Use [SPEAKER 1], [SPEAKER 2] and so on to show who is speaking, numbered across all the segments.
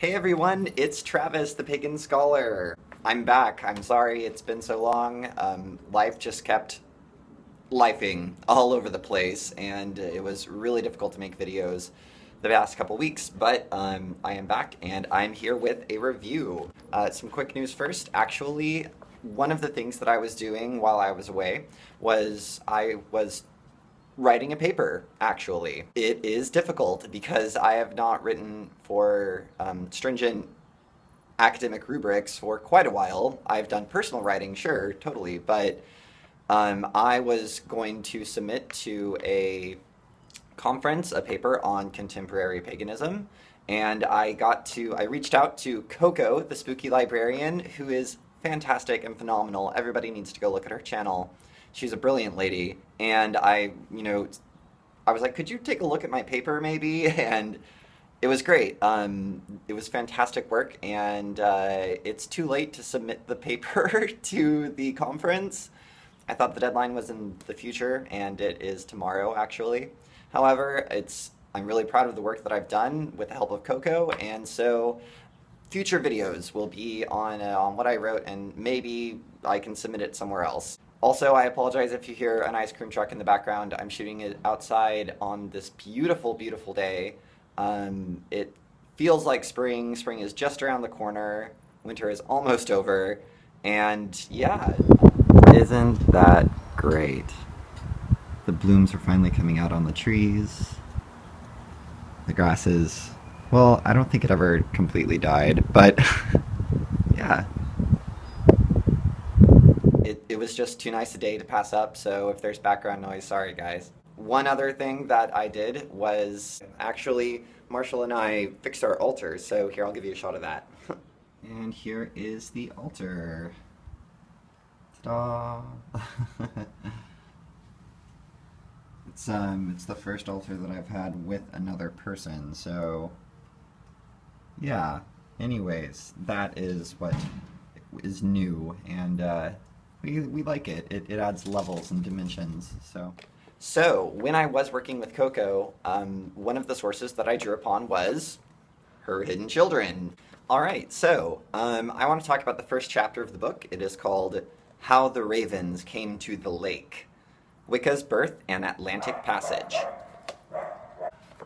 [SPEAKER 1] Hey everyone, it's Travis, the Pagan Scholar. I'm back. I'm sorry it's been so long. Life just kept lifing all over the place, and it was really difficult to make videos the past couple weeks, but I am back, and I'm here with a review. Some quick news first. Actually, one of the things that I was doing while I was away was I was writing a paper, actually. It is difficult because I have not written for stringent academic rubrics for quite a while. I've done personal writing, sure, totally, but I was going to submit to a conference a paper on contemporary paganism, and I reached out to Coco, the spooky librarian, who is fantastic and phenomenal. Everybody needs to go look at her channel. She's a brilliant lady, and I was like, could you take a look at my paper maybe? And it was great. It was fantastic work, and it's too late to submit the paper to the conference. I thought the deadline was in the future, and it is tomorrow, actually. However, I'm really proud of the work that I've done with the help of Coco, and so future videos will be on what I wrote, and maybe I can submit it somewhere else. Also, I apologize if you hear an ice cream truck in the background. I'm shooting it outside on this beautiful, beautiful day. It feels like spring. Spring is just around the corner. Winter is almost over. And yeah, isn't that great? The blooms are finally coming out on the trees. The grass is, well, I don't think it ever completely died, but yeah. It was just too nice a day to pass up, so if there's background noise, sorry guys. One other thing that I did was actually Marshall and I fixed our altar, so here I'll give you a shot of that. And here is the altar. Ta-da! It's the first altar that I've had with another person, so yeah. Anyways, that is what is new, and we like it. It adds levels and dimensions, So when I was working with Coco, one of the sources that I drew upon was her hidden children. All right, so I want to talk about the first chapter of the book. It is called How the Ravens Came to the Lake, Wicca's Birth and Atlantic Passage.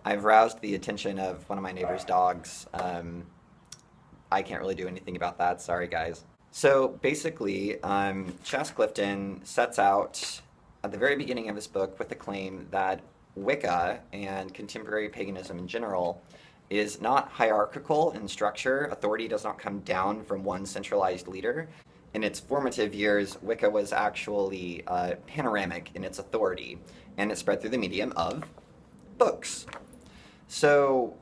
[SPEAKER 1] I've roused the attention of one of my neighbor's dogs. I can't really do anything about that, sorry guys. So basically, Chas Clifton sets out at the very beginning of his book with the claim that Wicca and contemporary paganism in general is not hierarchical in structure. Authority does not come down from one centralized leader. In its formative years, Wicca was actually panoramic in its authority, and it spread through the medium of books. So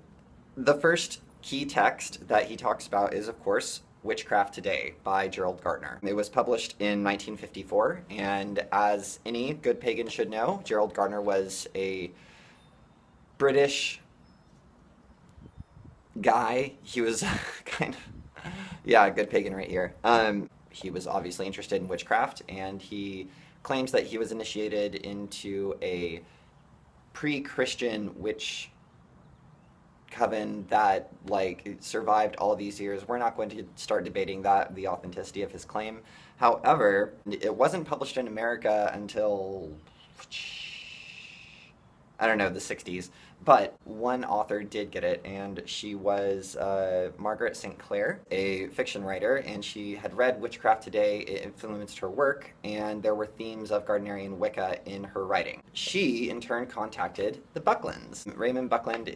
[SPEAKER 1] the first key text that he talks about is, of course, Witchcraft Today by Gerald Gardner. It was published in 1954, and as any good pagan should know, Gerald Gardner was a British guy. He was kind of, yeah, a good pagan right here. He was obviously interested in witchcraft, and he claims that he was initiated into a pre-Christian witch coven that survived all these years. We're not going to start debating the authenticity of his claim. However, it wasn't published in America until, I don't know, the 60s. But one author did get it, and she was Margaret St. Clair, a fiction writer, and she had read Witchcraft Today. It influenced her work, and there were themes of Gardnerian Wicca in her writing. She, in turn, contacted the Bucklands. Raymond Buckland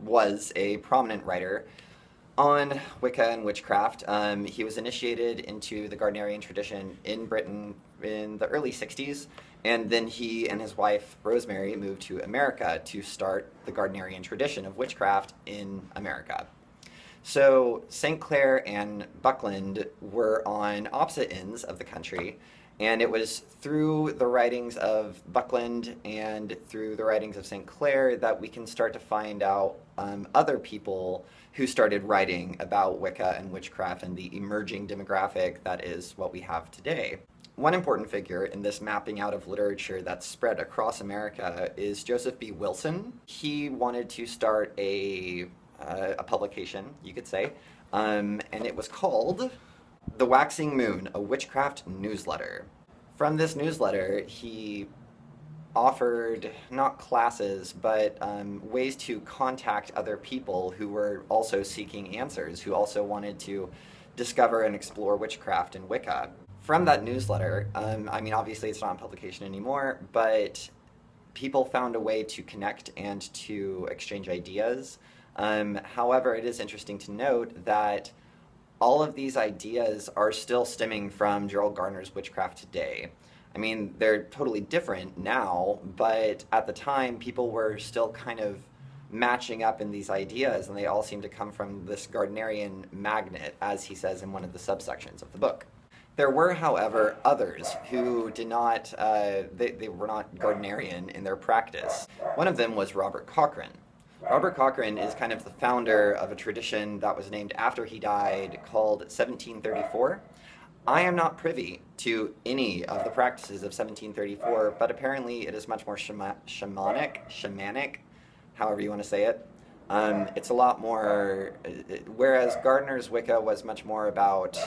[SPEAKER 1] was a prominent writer on Wicca and witchcraft. He was initiated into the Gardnerian tradition in Britain in the early 60s, and then he and his wife, Rosemary, moved to America to start the Gardnerian tradition of witchcraft in America. So St. Clair and Buckland were on opposite ends of the country, and it was through the writings of Buckland and through the writings of St. Clair that we can start to find out other people who started writing about Wicca and witchcraft and the emerging demographic that is what we have today. One important figure in this mapping out of literature that's spread across America is Joseph B. Wilson. He wanted to start a a publication, you could say, and it was called The Waxing Moon, a Witchcraft Newsletter. From this newsletter, he offered not classes, but ways to contact other people who were also seeking answers, who also wanted to discover and explore witchcraft and Wicca. From that newsletter, I mean, obviously it's not in publication anymore, but people found a way to connect and to exchange ideas. However, it is interesting to note that all of these ideas are still stemming from Gerald Gardner's witchcraft today. I mean, they're totally different now, but at the time, people were still kind of matching up in these ideas, and they all seem to come from this Gardnerian magnet, as he says in one of the subsections of the book. There were, however, others who did not, they were not Gardnerian in their practice. One of them was Robert Cochrane. Robert Cochrane is kind of the founder of a tradition that was named after he died called 1734. I am not privy to any of the practices of 1734, but apparently it is much more shamanic, however you want to say it. It's a lot more, whereas Gardner's Wicca was much more about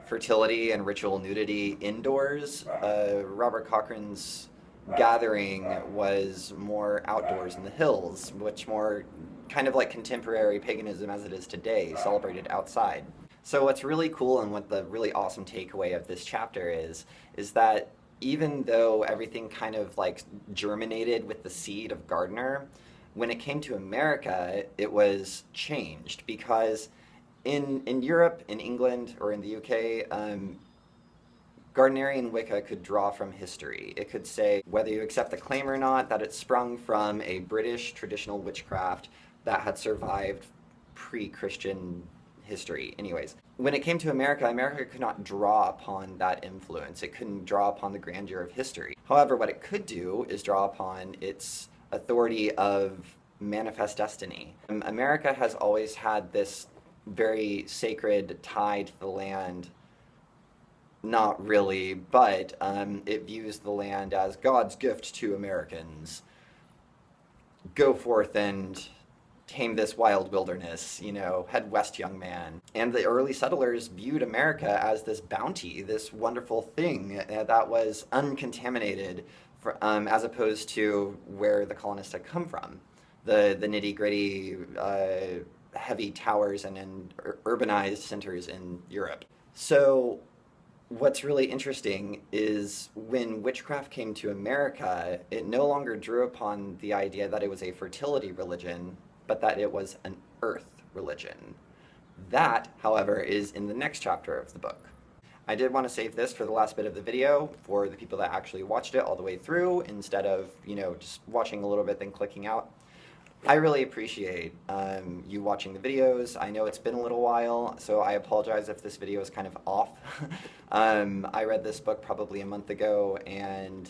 [SPEAKER 1] fertility and ritual nudity indoors, Robert Cochrane's gathering was more outdoors in the hills, which more kind of like contemporary paganism as it is today, celebrated outside. So what's really cool and what the really awesome takeaway of this chapter is that even though everything kind of like germinated with the seed of Gardner, when it came to America, it was changed because in Europe, in England, or in the UK, Gardnerian Wicca could draw from history. It could say, whether you accept the claim or not, that it sprung from a British traditional witchcraft that had survived pre-Christian history. Anyways, when it came to America, America could not draw upon that influence. It couldn't draw upon the grandeur of history. However, what it could do is draw upon its authority of manifest destiny. America has always had this very sacred tie to the land. Not really, but it views the land as God's gift to Americans. Go forth and tame this wild wilderness, you know, head west, young man. And the early settlers viewed America as this bounty, this wonderful thing that was uncontaminated, as opposed to where the colonists had come from. The nitty-gritty, heavy towers and urbanized centers in Europe. So what's really interesting is when witchcraft came to America, it no longer drew upon the idea that it was a fertility religion, but that it was an earth religion. That, however, is in the next chapter of the book. I did want to save this for the last bit of the video for the people that actually watched it all the way through instead of, you know, just watching a little bit then clicking out. I really appreciate you watching the videos. I know it's been a little while, so I apologize if this video is kind of off. I read this book probably a month ago, and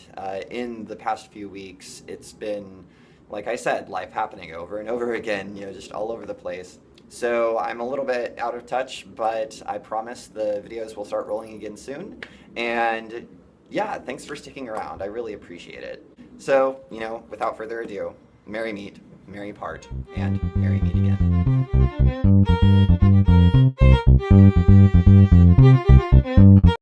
[SPEAKER 1] in the past few weeks, it's been, like I said, life happening over and over again, you know, just all over the place. So I'm a little bit out of touch, but I promise the videos will start rolling again soon. And yeah, thanks for sticking around. I really appreciate it. So, you know, without further ado, merry meet, merry part, and merry meet again.